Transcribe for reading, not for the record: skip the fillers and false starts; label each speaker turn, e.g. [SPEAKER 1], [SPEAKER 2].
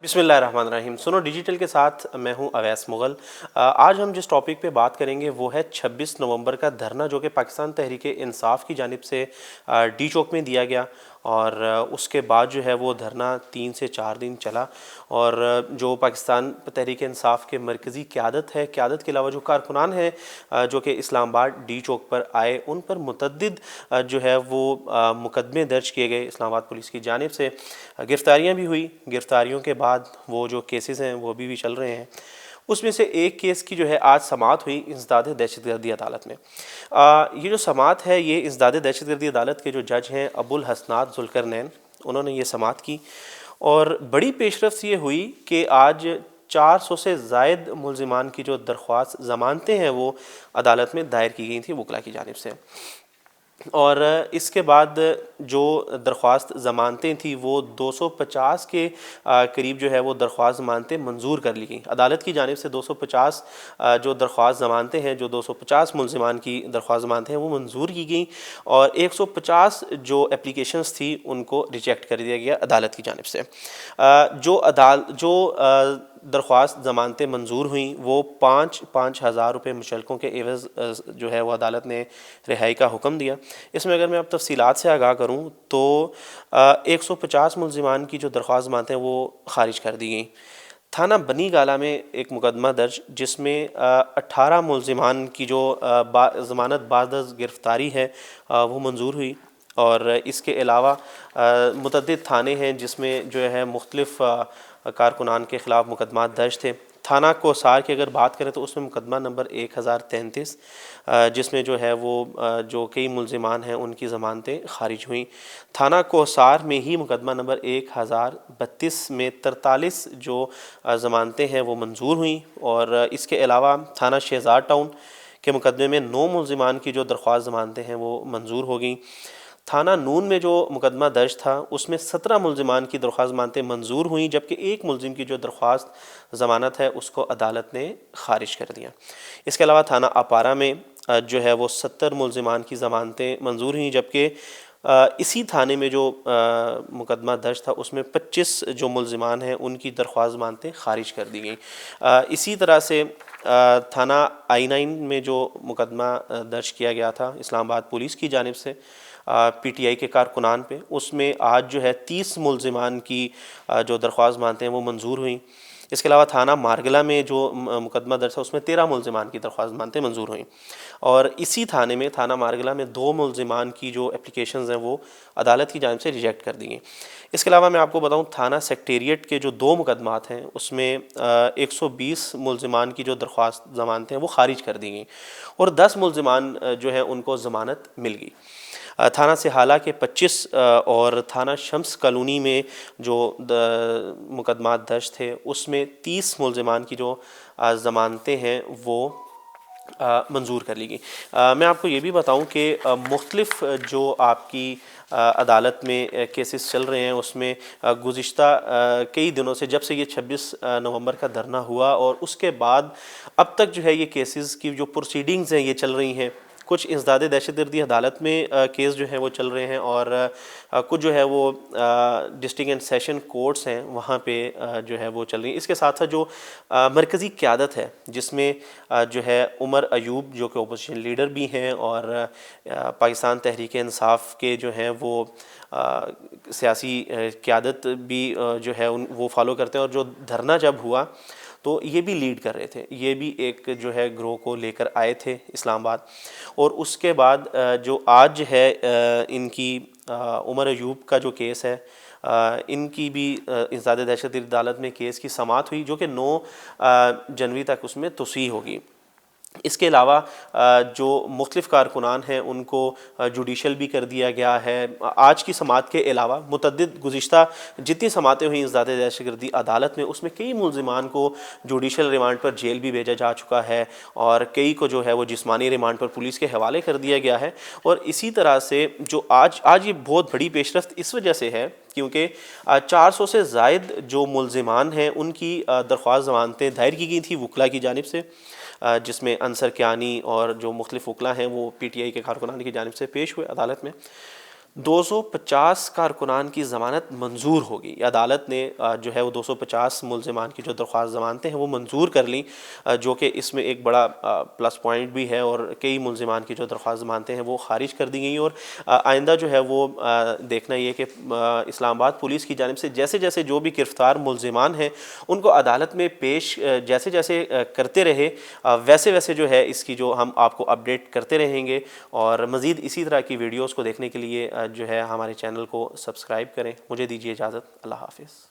[SPEAKER 1] बिस्मिल्लाहिर्रहमानिर्रहीम। सुनो डिजिटल के साथ मैं हूं अवैस मुगल। आज हम जिस टॉपिक पे बात करेंगे वो है 26 नवंबर का धरना जो कि पाकिस्तान तहरीक इंसाफ की जानिब से डी चौक में दिया गया और उसके बाद जो है वो धरना 3 से 4 दिन चला। और जो पाकिस्तान तहरीक इंसाफ के मरकज़ी क़यादत है, क़यादत के अलावा जो कारकुनान हैं जो कि इस्लामाबाद डी चौक पर आए, उन पर मुतअद्दिद जो है वो मुकदमे दर्ज किए गए इस्लामाबाद पुलिस की जानिब से। गिरफ़्तारियाँ भी हुई। गिरफ़्तारियों के बाद वो जो केसेस हैं वो भी चल रहे हैं। उसमें से एक केस की जो है आज समाअत हुई इंसदाद दहशतगर्दी अदालत में। ये जो समाअत है ये इंसदाद दहशतगर्दी अदालत के जो जज हैं अबुल हसनात जुल्करनैन, उन्होंने ये समाअत की और बड़ी पेशरफ्त ये हुई कि आज 400 से ज़ायद मुल्ज़िमान की जो दरख्वास्त ज़मानतें हैं वो अदालत में दायर की गई थी वकला की जानिब से। और इसके बाद जो दरख्वास्त ज़मानतें थी वो 250 के करीब जो है वो दरख्वास्त ज़मानतें मंजूर कर ली गई अदालत की जानिब से। 250 जो दरख्वास्त ज़मानतें हैं, जो 250 मुल्ज़िमान की दरख्वास्त ज़मानतें हैं वो मंजूर की गई और 150 जो एप्लीकेशंस थी उनको रिजेक्ट कर दिया गया अदालत की जानिब से। जो दरख्वास्त ज़मानतें मंजूर हुई वो 5,000 रुपये मुशल्कों के एवज़ जो है वो अदालत ने रिहाई का हुक्म दिया। इसमें अगर मैं अब तफसीलात से आगाह करूँ तो 150 मुल्ज़िमान की जो दरख्वास्त ज़मानतें हैं वो ख़ारिज कर दी गई। थाना बनी गाला में एक मुकदमा दर्ज जिसमें 18 मुल्ज़िमान की जो ज़मानत बाद गिरफ़्तारी है वो मंजूर हुई। और इसके अलावा मुतअद्दिद थाने हैं जिसमें जो है मुख्तलिफ़ कारकुनान के ख़िलाफ़ मुकदमात दर्ज थे। थाना कोसार की अगर बात करें तो उसमें मुकदमा नंबर 1033 जिसमें जो है वो जो कई मुल्ज़िमान हैं उनकी ज़मानतें ख़ारिज हुई। थाना कोसार में ही मुकदमा नंबर 1032 में 43 जो ज़मानतें हैं वो मंजूर हुई। और इसके अलावा थाना शहज़ाद टाउन के मुकदमे में 9 मुल्ज़िमान की जो दरख्वास्त ज़मानतें हैं वो मंजूर हो गई। थाना नून में जो मुकदमा दर्ज था उसमें 17 मुल्ज़िमान की दरख्वास्त ज़मानतें मंजूर हुई, जबकि एक मुल्ज़िम की जो दरख्वास्त ज़मानत है उसको अदालत ने ख़ारिज कर दिया। इसके अलावा थाना अपारा में जो है वो 70 मुल्ज़िमान की ज़मानतें मंजूर हुई, जबकि इसी थाने में जो मुकदमा दर्ज था उसमें 25 जो मुल्ज़िमान हैं उनकी दरख्वास्त ज़मानतें ख़ारिज कर दी गई। इसी तरह से थाना I9 में जो मुकदमा दर्ज किया गया था इस्लामाबाद पुलिस की जानिब से PTI के कारकुनान पे, उसमें आज जो है 30 मुल्ज़िमान की जो दरख्वास्त ज़मानतें हैं वो मंजूर हुई। इसके अलावा थाना मारगला में जो मुकदमा दर्ज था उसमें 13 मुल्ज़िमान की दरख्वास्त ज़मानतें मंजूर हुई। और इसी थाने में थाना मारगला में 2 मुल्ज़िमान की जो एप्लीकेशंस हैं वो अदालत की जानिब से रिजेक्ट कर दी गई। इसके अलावा मैं आपको बताऊं थाना सेक्रेटेरिएट के जो 2 मुकदमात हैं उसमें 120 मुल्ज़िमान की जो दरख्वास्त ज़मानतें हैं वो ख़ारिज कर दी गई और 10 मुल्ज़िमान जो है उनको ज़मानत मिल गई। थाना सिहाला के 25 और थाना शम्स कॉलोनी में जो मुकदमात दर्ज थे उसमें 30 मुल्ज़िमान की जो ज़मानतें हैं वो मंजूर कर ली गई। मैं आपको ये भी बताऊं कि मुख्तलिफ़ जो आपकी अदालत में केसेस चल रहे हैं उसमें गुज़िश्ता कई दिनों से, जब से ये 26 नवंबर का धरना हुआ और उसके बाद अब तक जो है ये केसेस की जो प्रोसीडिंग्स हैं ये चल रही हैं। कुछ इंसदाद दहशतगर्दी अदालत में केस जो है वो चल रहे हैं और कुछ जो है वो डिस्ट्रिक्ट एंड सेशन कोर्ट्स हैं वहाँ पे जो है वो चल रही है। इसके साथ साथ जो मरकज़ी क़यादत है जिसमें जो है उमर अयूब जो कि अपोजिशन लीडर भी हैं और पाकिस्तान तहरीक इंसाफ के जो हैं वो सियासी क़यादत भी जो है वो फॉलो करते हैं। और जो धरना जब हुआ तो ये भी लीड कर रहे थे, ये भी एक जो है ग्रोह को लेकर आए थे इस्लामाबाद। और उसके बाद जो आज है इनकी उमर अयूब का जो केस है इनकी भी इंसदाद दहशतगर्दी अदालत में केस की समाअत हुई जो कि 9 जनवरी तक उसमें तौसीह होगी। इसके अलावा जो मुख्तलिफ़ कारकुनान हैं उनको जुडिशल भी कर दिया गया है। आज की समाअत के अलावा मुतअद्दिद गुज़िश्ता जितनी समाअतें हुई इंसदाद दहशतगर्दी अदालत में उसमें कई मुल्ज़िमान को जुडिशल रिमांड पर जेल भी भेजा जा चुका है और कई को जो है वो जिस्मानी रिमांड पर पुलिस के हवाले कर दिया गया है। और इसी तरह से जो आज ये बहुत बड़ी पेशरफ्त इस वजह से है क्योंकि 400 से ज़ायद जो मुल्ज़िमान हैं उनकी दरख्वास्त ज़मानतें दायर की गई थी वकला की जानिब से, जिसमें अंसर कियानी और जो मुख्तलिफ़ वकला हैं वो PTI के कारकुनान की जानिब से पेश हुए अदालत में। 250 کارکنان کی ضمانت منظور ہوگی. عدالت نے جو ہے وہ 250 ملزمان کی جو درخواست ضمانتیں ہیں وہ منظور کر لیں، جو کہ اس میں ایک بڑا پلس پوائنٹ بھی ہے، اور کئی ملزمان کی جو درخواست ضمانتیں ہیں وہ خارج کر دی گئیں. اور آئندہ جو ہے وہ دیکھنا یہ کہ اسلام آباد پولیس کی جانب سے جیسے جیسے جو بھی گرفتار ملزمان ہیں ان کو عدالت میں پیش جیسے جیسے کرتے رہے، ویسے ویسے جو ہے اس کی جو ہم آپ کو اپڈیٹ کرتے رہیں گے. اور مزید اسی طرح کی ویڈیوز کو دیکھنے کے لیے جو ہے ہمارے چینل کو سبسکرائب کریں. مجھے دیجیے اجازت. اللہ حافظ.